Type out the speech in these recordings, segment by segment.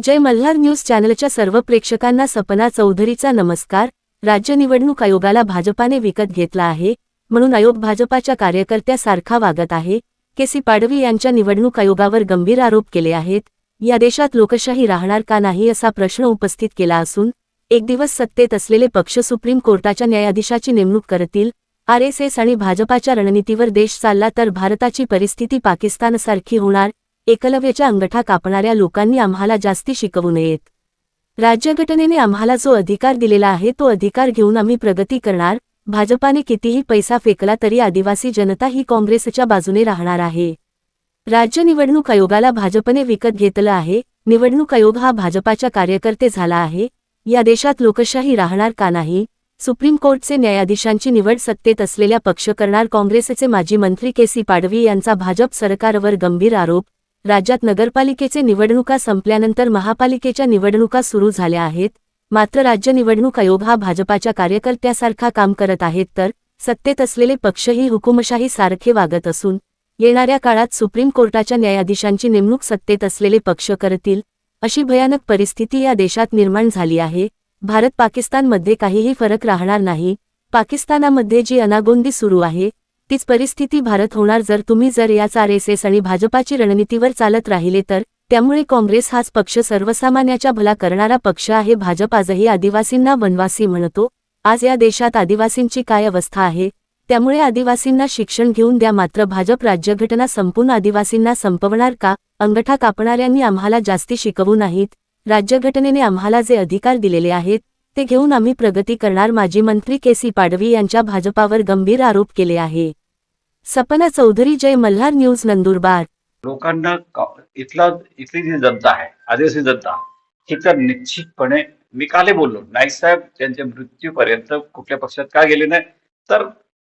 जय Malhar news चॅनलच्या सर्व प्रेक्षकांना सपना चौधरीचा नमस्कार। राज्य निवडणूक आयोगाला भाजपाने विकत घेतला आहे, म्हणून आयोग भाजपाच्या कार्यकर्त्यासारखा वागत आहे। केसी पाडवी यांच्या निवडणूक आयोगावर गंभीर आरोप केले आहेत। या देशात लोकशाही राहणार का नाही असा प्रश्न उपस्थित केला असून एक दिवस सत्तेत असलेले पक्ष सुप्रीम कोर्टाच्या न्यायाधीशाची नेमणूक करतील। आरएसएस आणि भाजपाच्या रणनीतीवर देश चालला तर भारताची परिस्थिती पाकिस्तानसारखी होणार। एकलव्याच्या अंगठा कापणाऱ्या लोकांनी आम्हाला जास्ती शिकवू नयेत। राज्यघटनेने आम्हाला जो अधिकार दिलेला आहे तो अधिकार घेऊन आम्ही प्रगती करणार। भाजपाने कितीही पैसा फेकला तरी आदिवासी जनता ही काँग्रेसच्या बाजूने राहणार आहे। राज्य निवडणूक आयोगाला भाजपने विकत घेतलं आहे। निवडणूक आयोग हा भाजपाच्या कार्यकर्ते झाला आहे। या देशात लोकशाही राहणार का नाही? सुप्रीम कोर्टचे न्यायाधीशांची निवड सत्तेत असलेल्या पक्ष करणार। काँग्रेसचे माजी मंत्री केसी पाडवी यांचा भाजप सरकारवर गंभीर आरोप। राज्यात नगरपालिकेचे निवडणुका संपल्यानंतर महापालिकेच्या निवडणुका सुरू झाल्या आहेत, मात्र राज्य निवडणूक आयोग हा भाजपाच्या कार्यकर्त्यासारखा काम करत आहेत, तर सत्तेत असलेले पक्षही हुकुमशाही सारखे वागत असून येणाऱ्या काळात सुप्रीम कोर्टाच्या न्यायाधीशांची नेमणूक सत्तेत असलेले पक्ष करतील, अशी भयानक परिस्थिती या देशात निर्माण झाली आहे। भारत पाकिस्तानमध्ये काहीही फरक राहणार नाही। पाकिस्तानामध्ये जी अनागोंदी सुरू आहे तीच परिस्थिती भारत होणार जर याच आरएसएस आणि भाजपाची रणनीतीवर चालत राहिले तर। त्यामुळे काँग्रेस हाच पक्ष सर्वसामान्याचा भला करणारा पक्ष आहे। भाजप आजही आदिवासींना वनवासी म्हणतो। आज या देशात आदिवासींची काय अवस्था आहे? त्यामुळे आदिवासींना शिक्षण घेऊन द्या, मात्र भाजप राज्यघटना संपून आदिवासींना संपवणार का? अंगठा कापणाऱ्यांनी आम्हाला जास्ती शिकवू नाहीत। राज्यघटनेने आम्हाला जे अधिकार दिलेले आहेत ते घेऊन आम्ही प्रगती करणार। माजी मंत्री केसी पाडवी यांच्या भाजपावर गंभीर आरोप केले आहे। सपना चौधरी, जय मल्हार न्यूज, नंदुरबार। लोकांना इथली जी जनता आहे, आदिवासी जनता, ही तर निश्चितपणे, मी काले बोललो, नाईक साहेब त्यांच्या मृत्यूपर्यंत कुठल्या पक्षात का गेले नाही, तर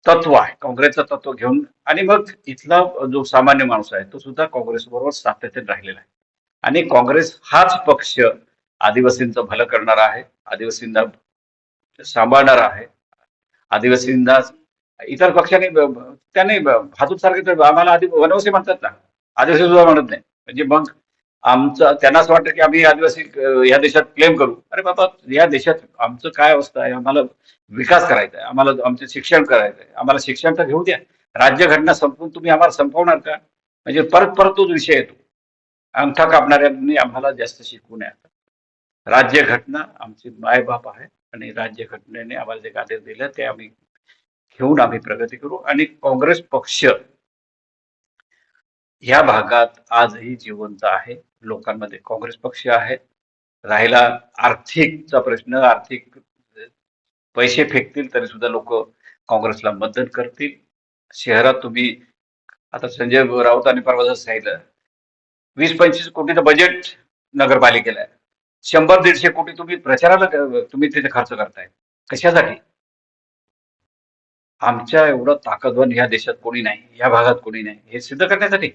तत्व आहे काँग्रेसचं तत्व घेऊन, आणि मग इथला जो सामान्य माणूस आहे तो सुद्धा काँग्रेस बरोबर सातत्याने राहिलेला आहे। आणि काँग्रेस हाच पक्ष आदिवासींचं भलं करणार आहे, आदिवासींना सांभाळणार आहे। आदिवासींना इतर पक्षांनी त्यांनी भाजप सारखे आम्हाला आधी वनवासी म्हणतात ना, आदिवासी सुद्धा म्हणत नाही। म्हणजे मग आमचं त्यांना असं वाटतं की आम्ही आदिवासी या देशात क्लेम करू। अरे बाबा, या देशात आमचं काय अवस्था आहे? आम्हाला विकास करायचा आहे, आम्हाला आमचं शिक्षण करायचं आहे, आम्हाला शिक्षण तर घेऊ द्या। राज्यघटना संपवून तुम्ही आम्हाला संपवणार का? म्हणजे परत तोच विषय येतो, अंगठा कापणाऱ्यांनी आम्हाला जास्त शिकवू नये। राज्यघटना आमची मायबाप आहे आणि राज्यघटनेने आम्हाला जे आदेश दिले ते आम्ही घेऊन आम्ही प्रगती करू। आणि काँग्रेस पक्ष या भागात आजही जिवंत आहे, लोकांमध्ये काँग्रेस पक्ष आहे। राहिला आर्थिकचा प्रश्न, आर्थिक पैसे फेकतील तरी सुद्धा लोक काँग्रेसला मतदान करतील। शहरात तुम्ही आता संजय राऊतांनी परवा सांगितलं 20-25 कोटीचं बजेट नगरपालिकेला आहे, 100-150 कोटी तुम्ही प्रचाराला तुम्ही तिथे खर्च करताय, कशासाठी? आमच्या एवढं ताकदवान या देशात कोणी नाही, या भागात कोणी नाही, हे सिद्ध करण्यासाठी।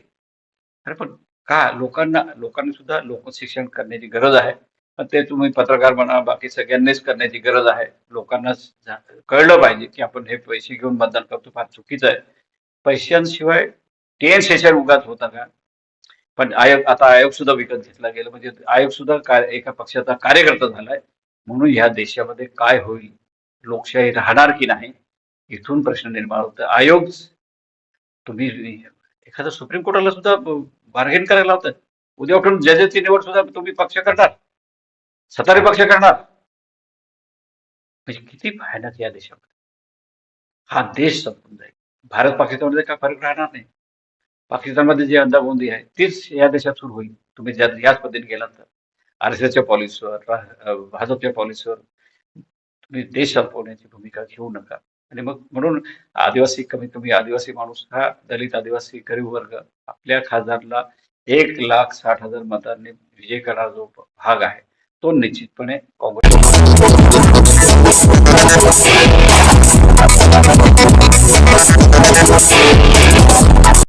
अरे पण का लोकांनी सुद्धा शिक्षण करण्याची गरज आहे। पण ते तुम्ही पत्रकार म्हणा, बाकी सगळ्यांनीच करण्याची गरज आहे। लोकांना कळलं पाहिजे की आपण हे पैसे घेऊन मतदान करतो, फार चुकीचं आहे। पैशांशिवाय टीएन सेशन उगाच होता का? पण आयोग सुद्धा विकत घेतला गेला, म्हणजे आयोग सुद्धा एका पक्षाचा कार्यकर्ता झालाय। म्हणून या देशामध्ये काय होईल? लोकशाही राहणार की नाही? इथून प्रश्न निर्माण होतो। आयोग तुम्ही एखाद्या सुप्रीम कोर्टाला सुद्धा बार्गेन करायला होतं। उद्या उठून जजेसची निवड सुद्धा तुम्ही पक्ष करणार, सत्ताधारी पक्ष करणार, म्हणजे किती भयानक या देशामध्ये। हा देश संपून जाईल। भारत पाकिस्तानमध्ये काय फरक राहणार नाही। पाकिस्तानमध्ये जी अंदागोंदी आहे तीच या देशात सुरू होईल तुम्ही याच पद्धतीने गेलात तर। आरएसएसच्या पॉलिसीवर, भाजपच्या पॉलिसीवर तुम्ही देश संपवण्याची भूमिका घेऊ नका। आणि मग म्हणून आदिवासी, कमीत कमी आदिवासी माणूस, हा दलित आदिवासी गरीब वर्ग आपल्या खासदारला 1,60,000 मतांनी विजय करणारा जो भाग आहे तो निश्चितपणे काँग्रेस